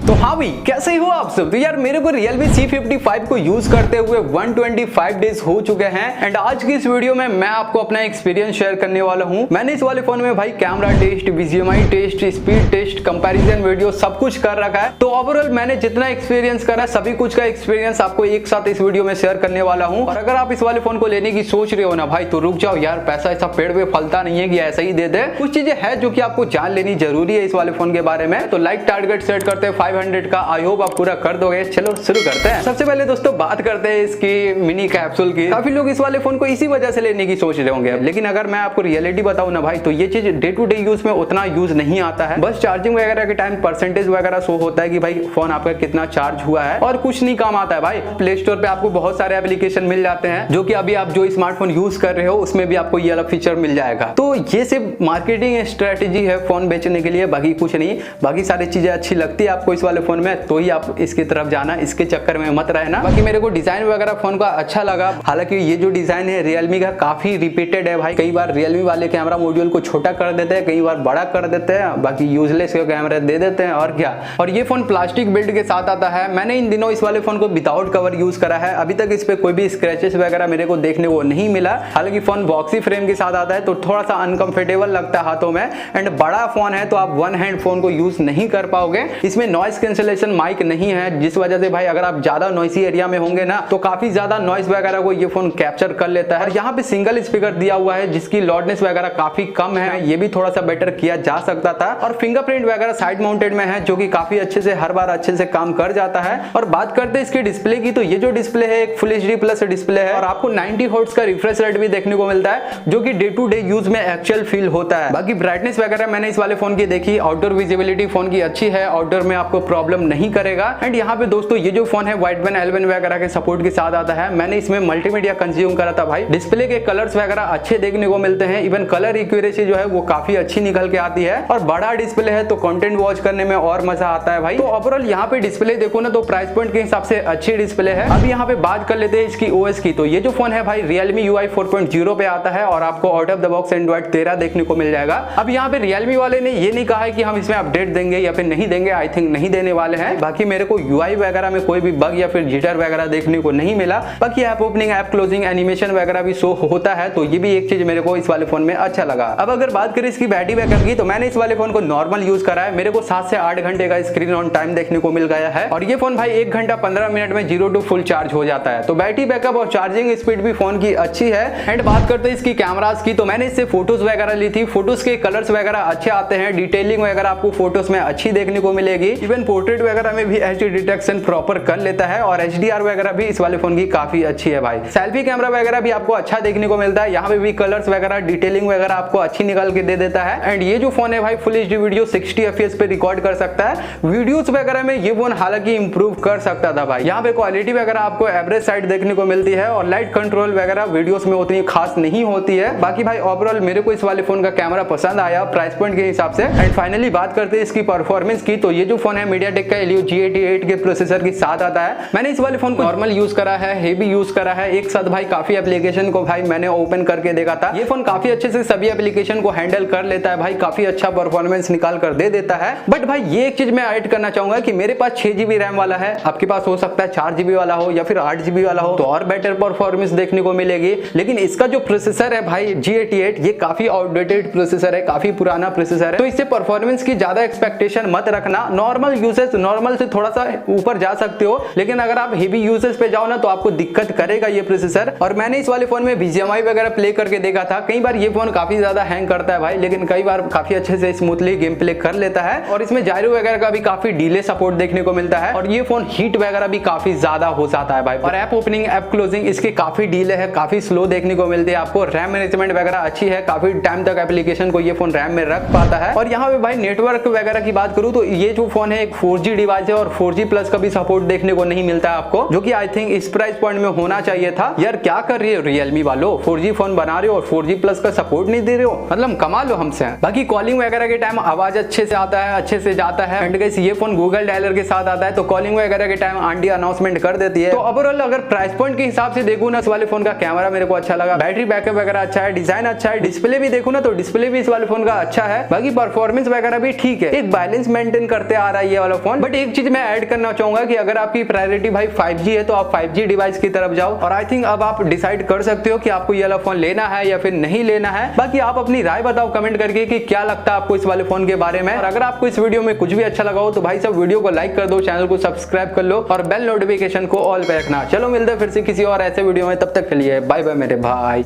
तो हाँ भाई, कैसे हो आप सब। तो यार मेरे को Realme C55 को यूज करते हुए 125 डेज हो चुके हैं एंड आज की इस वीडियो में मैं आपको अपना एक्सपीरियंस शेयर करने वाला हूँ। मैंने इस वाले फोन में भाई कैमरा टेस्ट, BGMI टेस्ट, स्पीड टेस्ट, कंपैरिजन वीडियो सब कुछ कर रखा है। तो ओवरऑल मैंने जितना एक्सपीरियंस करा सभी कुछ का एक्सपीरियंस आपको एक साथ इस वीडियो में शेयर करने वाला हूँ। और अगर आप इस वाले फोन को लेने की सोच रहे हो ना भाई, तो रुक जाओ यार, पैसा ऐसा पेड़ पे फलता नहीं है कि ऐसा ही दे दे। कुछ चीजें है जो कि आपको जान लेनी जरूरी है इस वाले फोन के बारे में। तो लाइक टारगेट सेट करते हैं 500 का, आई होप आप पूरा कर दोगे। चलो शुरू करते हैं। सबसे पहले दोस्तों बात करते हैं इसकी मिनी कैप्सूल की। काफी लोग इस वाले फोन को इसी वजह से लेने की सोच रहे होंगे, लेकिन अगर मैं आपको रियलिटी बताऊं ना भाई, तो ये चीज डे टू डे यूज में उतना यूज नहीं आता है। बस चार्जिंग वगैरह के टाइम परसेंटेज वगैरह शो होता है कि भाई फोन आपका कितना चार्ज हुआ है, और कुछ नहीं काम आता है भाई। प्ले स्टोर पे आपको बहुत सारे एप्लीकेशन मिल जाते हैं जो कि अभी आप जो स्मार्टफोन यूज कर रहे हो उसमें भी आपको ये वाला फीचर मिल जाएगा। तो ये सिर्फ मार्केटिंग स्ट्रेटेजी है फोन बेचने के लिए, बाकी कुछ नहीं। बाकी सारी चीजें अच्छी लगती है आपको इस वाले फोन में तो ही आप इसकी तरफ जाना, इसके चक्कर में मत रहना। बाकी मेरे को डिजाइन वगैरह फोन का अच्छा लगा। हालांकि ये जो डिजाइन है Realme का काफी रिपीटेड है भाई। कई बार Realme वाले कैमरा मॉड्यूल को छोटा कर देते हैं, कई बार बड़ा कर देते हैं, बाकी यूजलेस कैमरा दे देते हैं और क्या। और ये फोन प्लास्टिक बिल्ड के साथ आता है। मैंने इन दिनों इस वाले फोन को विदाउट कवर यूज करा है, अभी तक इस पे कोई भी स्क्रैचेस वगैरह मेरे को देखने को नहीं मिला। हालांकि फोन बॉक्सी फ्रेम के साथ आता है तो थोड़ा सा अनकंफर्टेबल लगता है हाथों में, एंड बड़ा फोन है तो आप वन हैंड फोन को यूज नहीं कर पाओगे। इसमें नॉइस कैंसिलेशन माइक नहीं है, जिस वजह से भाई अगर आप ज्यादा नॉइसी एरिया में होंगे ना तो काफी ज्यादा नॉइस वगैरह को ये फोन कैप्चर कर लेता है। और यहाँ पे सिंगल स्पीकर दिया हुआ है जिसकी लाउडनेस वगैरह काफी कम है, ये भी थोड़ा सा बेटर किया जा सकता था। और फिंगरप्रिंट वगैरह साइड माउंटेड में है जो कि काफी अच्छे से हर बार अच्छे से काम कर जाता है। और बात करते हैं इसकी डिस्प्ले की, तो ये जो डिस्प्ले है एक फुल HD प्लस डिस्प्ले है और आपको 90 हर्ट्ज का रिफ्रेश रेट भी देखने को मिलता है जो कि डे टू डे यूज में एक्चुअल फील होता है। बाकी ब्राइटनेस वगैरह मैंने इस वाले फोन की देखी, आउटडोर विजिबिलिटी फोन की अच्छी है, आउटडोर में आपको प्रॉब्लम नहीं करेगा। एंड यहाँ पे दोस्तों ये जो फोन है वाइडबैंड L1 वगैरह के सपोर्ट के साथ आता है। मैंने इसमें मल्टीमीडिया कंज्यूम करा था भाई। डिस्प्ले के कलर्स वगैरह अच्छे देखने को मिलते हैं, इवन कलर एक्यूरेसी जो है वो काफी अच्छी निकल के आती है। और बड़ा डिस्प्ले है तो कंटेंट वॉच करने में और मजा आता है भाई। तो ओवरऑल यहाँ पे डिस्प्ले देखो ना तो प्राइस पॉइंट के हिसाब से अच्छी डिस्प्ले है। अब यहाँ पे बात कर लेते हैं इसकी OS की। तो ये जो फोन है भाई Realme UI 4.0 पे आता है और आपको out of the box Android 13 देखने को मिल जाएगा। अब यहाँ पे Realme वाले ने ये नहीं कहा है कि हम इसमें अपडेट देंगे या फिर नहीं देंगे, आई थिंक नहीं देने वाले हैं। बाकी मेरे को UI वगैरह में कोई भी बग या फिर जिटर वगैरह देखने को नहीं मिला। बाकी app opening, app closing, animation वगैरह भी शो होता है, तो ये भी एक चीज मेरे को इस वाले फोन में अच्छा लगा। अब अगर बात करें इसकी बैटरी बैकअप की, तो मैंने इस वाले फोन को नॉर्मल यूज करा है। मेरे को 7 से 8 घंटे का स्क्रीन ऑन टाइम देखने को मिल गया है और ये फोन भाई 1 घंटा 15 मिनट में 0 to फुल चार्ज हो जाता है। तो बैटरी बैकअप और चार्जिंग स्पीड भी फोन की अच्छी है। एंड बात करते हैं इसकी कैमरास की, तो मैंने इससे फोटोज वगैरह ली थी। फोटोज के कलर्स वगैरह अच्छे आते हैं, डिटेलिंग वगैरह आपको फोटोज में अच्छी देखने को मिलेगी। इवन पोर्ट्रेट वगैरह में भी HD डिटेक्शन प्रॉपर कर लेता है और HDR वगैरह भी इस वाले फोन की काफी अच्छी है भाई। सेल्फी कैमरा वगैरह भी आपको अच्छा देखने को मिलता है, यहाँ पे भी कलर्स वगैरह, डिटेलिंग वगैरह आपको अच्छी निकाल के दे देता है। एंड ये जो फोन है भाई फुल HD वीडियो 60 FPS पे रिकॉर्ड कर सकता है। वीडियोस वगैरह में ये फोन हालांकि इंप्रूव कर सकता था भाई। यहाँ पे क्वालिटी वगैरह आपको एवरेज साइड देखने को मिलती है और लाइट कंट्रोल वगैरह वीडियोस में उतनी खास नहीं होती है। बाकी भाई ओवरऑल मेरे को इस वाले फोन का कैमरा पसंद आया प्राइस पॉइंट के हिसाब से। एंड फाइनली बात करते हैं इसकी परफॉर्मेंस की, तो ये जो फोन है MediaTek का Helio G88 के प्रोसेसर के साथ आता है। मैंने इस वाले फोन को नॉर्मल यूज करा है, हेवी यूज करा है, एक साथ भाई काफी एप्लीकेशन को भाई मैंने ओपन करके देखा था। ये फोन काफी अच्छे से सभी एप्लीकेशन को हैंडल कर लेता है भाई, काफी अच्छा परफॉर्मेंस निकाल कर दे देता है। बट भाई ये एक चीज मैं ऐड करना चाहूंगा कि मेरे पास 6GB रैम वाला है, आपके पास हो सकता है 4GB वाला हो या फिर 8GB वाला हो, तो और बेटर परफॉर्मेंस देखने को मिलेगी। लेकिन इसका जो प्रोसेसर है भाई G88, ये काफी आउटडेटेड प्रोसेसर है, काफी पुराना प्रोसेसर है, तो इससे परफॉर्मेंस की ज्यादा एक्सपेक्टेशन मत रखना। नॉर्मल यूसेज, नॉर्मल से थोड़ा सा ऊपर जा सकते हो, लेकिन अगर आप हेवी यूसेज पे जाओ ना तो आपको दिक्कत करेगा ये प्रोसेसर। और मैंने इस वाले फोन में BGMI वगैरह प्ले करके देखा था, कई बार ये फोन काफी ज्यादा हैंग करता है भाई, लेकिन कई बार काफी अच्छे से स्मूथली गेम प्ले कर लेता है। और इसमें जायरो वगैरह का भी काफी डिले सपोर्ट देखने को मिलता है और ये फोन हीट वगैरह भी काफी ज्यादा हो जाता है भाई। और ऐप ओपनिंग, ऐप क्लोजिंग इसकी काफी डिले है, काफी स्लो देखने को मिलती है आपको। रैम मैनेजमेंट वगैरह अच्छी है, काफी टाइम तक एप्लीकेशन को ये फोन रैम में रख पाता है। और यहाँ पे भाई नेटवर्क वगैरह की बात करूँ तो ये जो फोन है एक 4G डिवाइस है और 4G प्लस का भी सपोर्ट देखने को नहीं मिलता है आपको, जो कि आई थिंक इस प्राइस पॉइंट में होना चाहिए था। यार क्या कर रही है Realme वालों, 4G फोन बना रहे हो और 4G प्लस का सपोर्ट नहीं दे रहे हो, मतलब कमाल हो हमसे। बाकी कॉलिंग वगैरह के टाइम आवाज अच्छे से आता है, अच्छे से जाता है। एंड गाइस ये फोन गूगल डायलर के साथ आता है तो कॉलिंग वगैरह के टाइम आंटी अनाउंसमेंट कर देती है। तो ओवरऑल अगर प्राइस पॉइंट के हिसाब से देखूं ना, इस वाले फोन का कैमरा मेरे को अच्छा लगा, बैटरी बैकअप वगैरह अच्छा है, डिजाइन अच्छा है, डिस्प्ले भी देखूं ना तो डिस्प्ले भी इस वाले फोन का अच्छा है। बाकी परफॉर्मेंस वगैरह भी ठीक है, एक बैलेंस मेंटेन करते आ रहा है ये वाला फोन। बट एक चीज मैं ऐड करना चाहूंगा कि अगर आपकी प्रायोरिटी भाई 5G है तो आप 5G डिवाइस की तरफ जाओ। और आई थिंक अब आप डिसाइड कर सकते हो कि आपको ये वाला फोन लेना है या फिर नहीं लेना है। बाकी आप अपनी राय बताओ कमेंट करके कि क्या लगता है आपको इस वाले फोन के बारे में। और अगर आपको इस वीडियो में कुछ भी अच्छा लगा हो तो भाई सब वीडियो को लाइक कर दो, चैनल को सब्सक्राइब कर लो और बेल नोटिफिकेशन को ऑल पे रखना। चलो मिलते हैं फिर से किसी और ऐसे वीडियो में, तब तक के लिए बाय बाय मेरे भाई।